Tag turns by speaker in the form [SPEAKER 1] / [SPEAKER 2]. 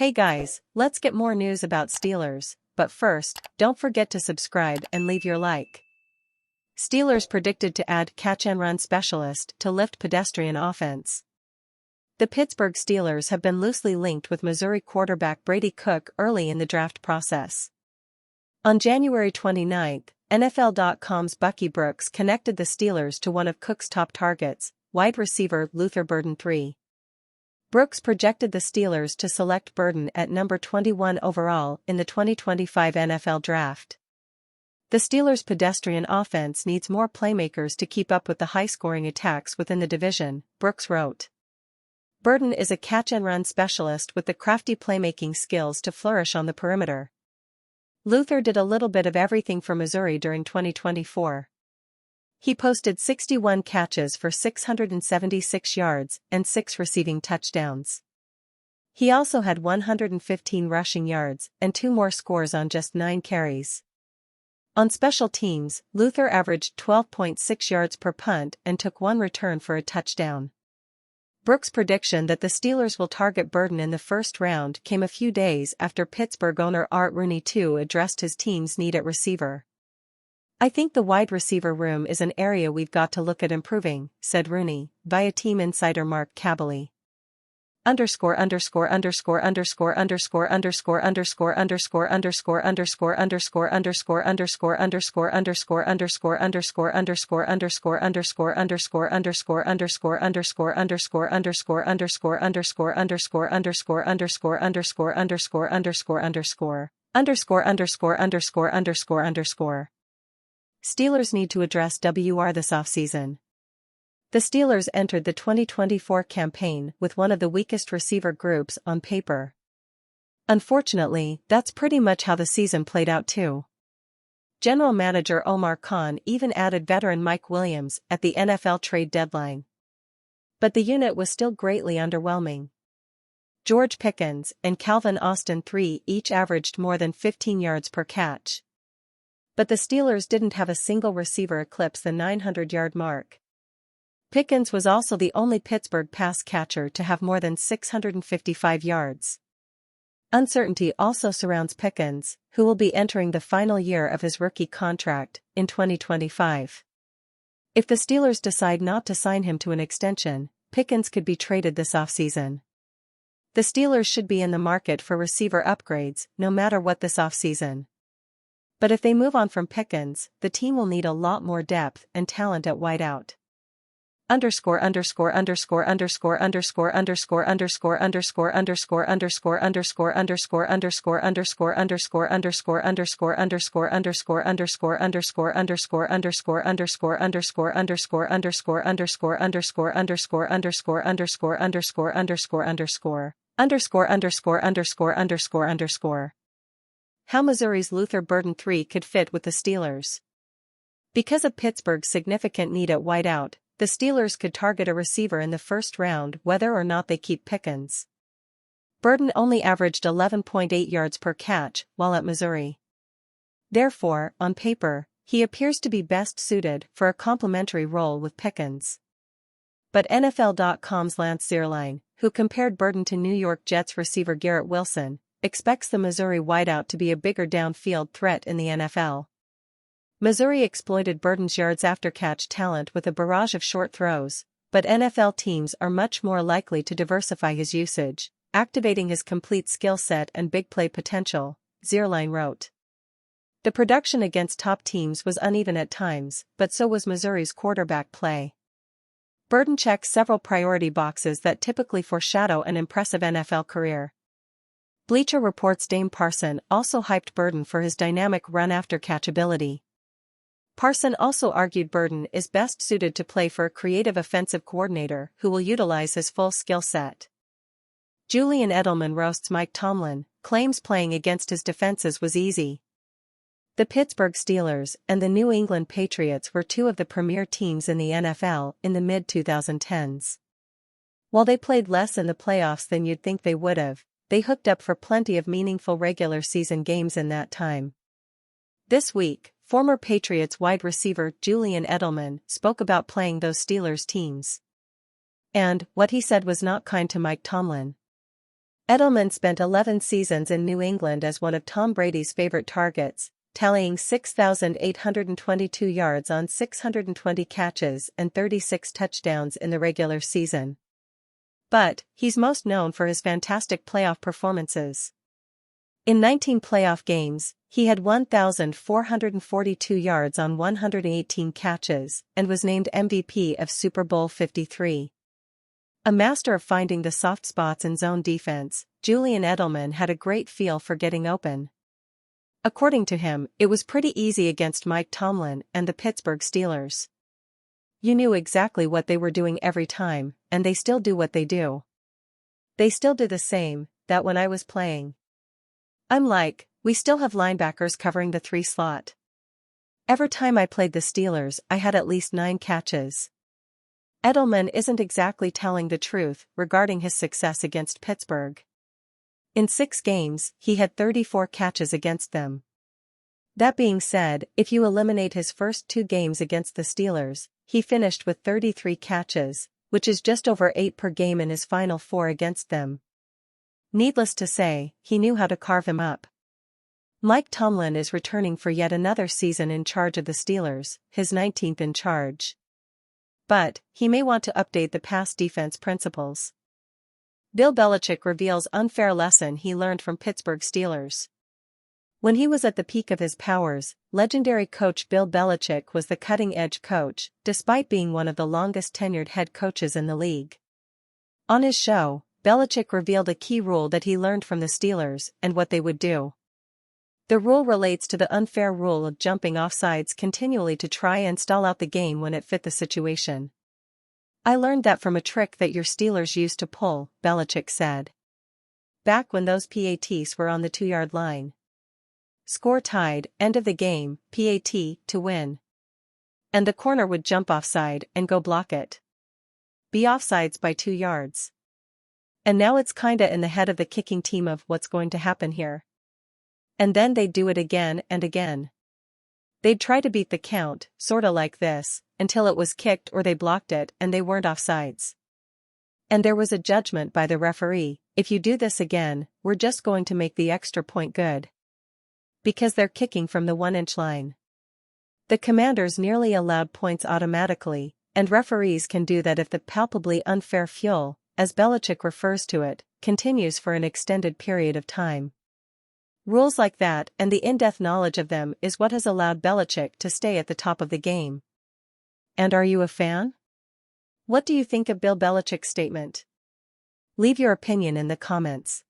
[SPEAKER 1] Hey guys, let's get more news about Steelers, but first, don't forget to subscribe and leave your like. Steelers predicted to add catch-and-run specialist to lift pedestrian offense. The Pittsburgh Steelers have been loosely linked with Missouri quarterback Brady Cook early in the draft process. On January 29, NFL.com's Bucky Brooks connected the Steelers to one of Cook's top targets, wide receiver Luther Burden III. Brooks projected the Steelers to select Burden at number 21 overall in the 2025 NFL Draft. The Steelers' pedestrian offense needs more playmakers to keep up with the high-scoring attacks within the division, Brooks wrote. Burden is a catch-and-run specialist with the crafty playmaking skills to flourish on the perimeter. Luther did a little bit of everything for Missouri during 2024. He posted 61 catches for 676 yards and 6 receiving touchdowns. He also had 115 rushing yards and 2 more scores on just 9 carries. On special teams, Luther averaged 12.6 yards per punt and took 1 return for a touchdown. Brooks' prediction that the Steelers will target Burden in the first round came a few days after Pittsburgh owner Art Rooney II addressed his team's need at receiver. "I think the wide receiver room is an area we've got to look at improving," said Rooney, via team insider Mark Kaboly. Steelers need to address WR this offseason. The Steelers entered the 2024 campaign with one of the weakest receiver groups on paper. Unfortunately, that's pretty much how the season played out too. General Manager Omar Khan even added veteran Mike Williams at the NFL trade deadline. But the unit was still greatly underwhelming. George Pickens and Calvin Austin III each averaged more than 15 yards per catch. But the Steelers didn't have a single receiver eclipse the 900-yard mark. Pickens was also the only Pittsburgh pass catcher to have more than 655 yards. Uncertainty also surrounds Pickens, who will be entering the final year of his rookie contract in 2025. If the Steelers decide not to sign him to an extension, Pickens could be traded this offseason. The Steelers should be in the market for receiver upgrades no matter what this offseason. But if they move on from Pickens, the team will need a lot more depth and talent at wideout. How Missouri's Luther Burden III could fit with the Steelers. Because of Pittsburgh's significant need at wideout, the Steelers could target a receiver in the first round whether or not they keep Pickens. Burden only averaged 11.8 yards per catch while at Missouri. Therefore, on paper, he appears to be best suited for a complementary role with Pickens. But NFL.com's Lance Zierlein, who compared Burden to New York Jets receiver Garrett Wilson, expects the Missouri wideout to be a bigger downfield threat in the NFL. Missouri exploited Burden's yards after catch talent with a barrage of short throws, but NFL teams are much more likely to diversify his usage, activating his complete skill set and big play potential, Zierlein wrote. The production against top teams was uneven at times, but so was Missouri's quarterback play. Burden checks several priority boxes that typically foreshadow an impressive NFL career. Bleacher Report's Dame Parson also hyped Burden for his dynamic run-after-catch ability. Parson also argued Burden is best suited to play for a creative offensive coordinator who will utilize his full skill set. Julian Edelman roasts Mike Tomlin, claims playing against his defenses was easy. The Pittsburgh Steelers and the New England Patriots were two of the premier teams in the NFL in the mid-2010s. While they played less in the playoffs than you'd think they would have, they hooked up for plenty of meaningful regular season games in that time. This week, former Patriots wide receiver Julian Edelman spoke about playing those Steelers teams. And what he said was not kind to Mike Tomlin. Edelman spent 11 seasons in New England as one of Tom Brady's favorite targets, tallying 6,822 yards on 620 catches and 36 touchdowns in the regular season. But, he's most known for his fantastic playoff performances. In 19 playoff games, he had 1,442 yards on 118 catches and was named MVP of Super Bowl 53. A master of finding the soft spots in zone defense, Julian Edelman had a great feel for getting open. According to him, it was pretty easy against Mike Tomlin and the Pittsburgh Steelers. You knew exactly what they were doing every time, and they still do what they do. They still do the same, that when I was playing. I'm like, we still have linebackers covering the 3 slot. Every time I played the Steelers, I had at least 9 catches. Edelman isn't exactly telling the truth regarding his success against Pittsburgh. In 6 games, he had 34 catches against them. That being said, if you eliminate his first 2 games against the Steelers, he finished with 33 catches, which is just over 8 per game in his final 4 against them. Needless to say, he knew how to carve him up. Mike Tomlin is returning for yet another season in charge of the Steelers, his 19th in charge. But, he may want to update the pass defense principles. Bill Belichick reveals unfair lesson he learned from Pittsburgh Steelers. When he was at the peak of his powers, legendary coach Bill Belichick was the cutting-edge coach, despite being one of the longest-tenured head coaches in the league. On his show, Belichick revealed a key rule that he learned from the Steelers and what they would do. The rule relates to the unfair rule of jumping off sides continually to try and stall out the game when it fit the situation. I learned that from a trick that your Steelers used to pull, Belichick said. Back when those PATs were on the 2-yard line. Score tied, end of the game, PAT, to win. And the corner would jump offside and go block it. Be offsides by 2 yards. And now it's kinda in the head of the kicking team of what's going to happen here. And then they'd do it again and again. They'd try to beat the count, sorta like this, until it was kicked or they blocked it and they weren't offsides. And there was a judgment by the referee, if you do this again, we're just going to make the extra point good. Because they're kicking from the 1-inch line. The Commanders nearly allowed points automatically, and referees can do that if the palpably unfair fuel, as Belichick refers to it, continues for an extended period of time. Rules like that and the in-depth knowledge of them is what has allowed Belichick to stay at the top of the game. And are you a fan? What do you think of Bill Belichick's statement? Leave your opinion in the comments.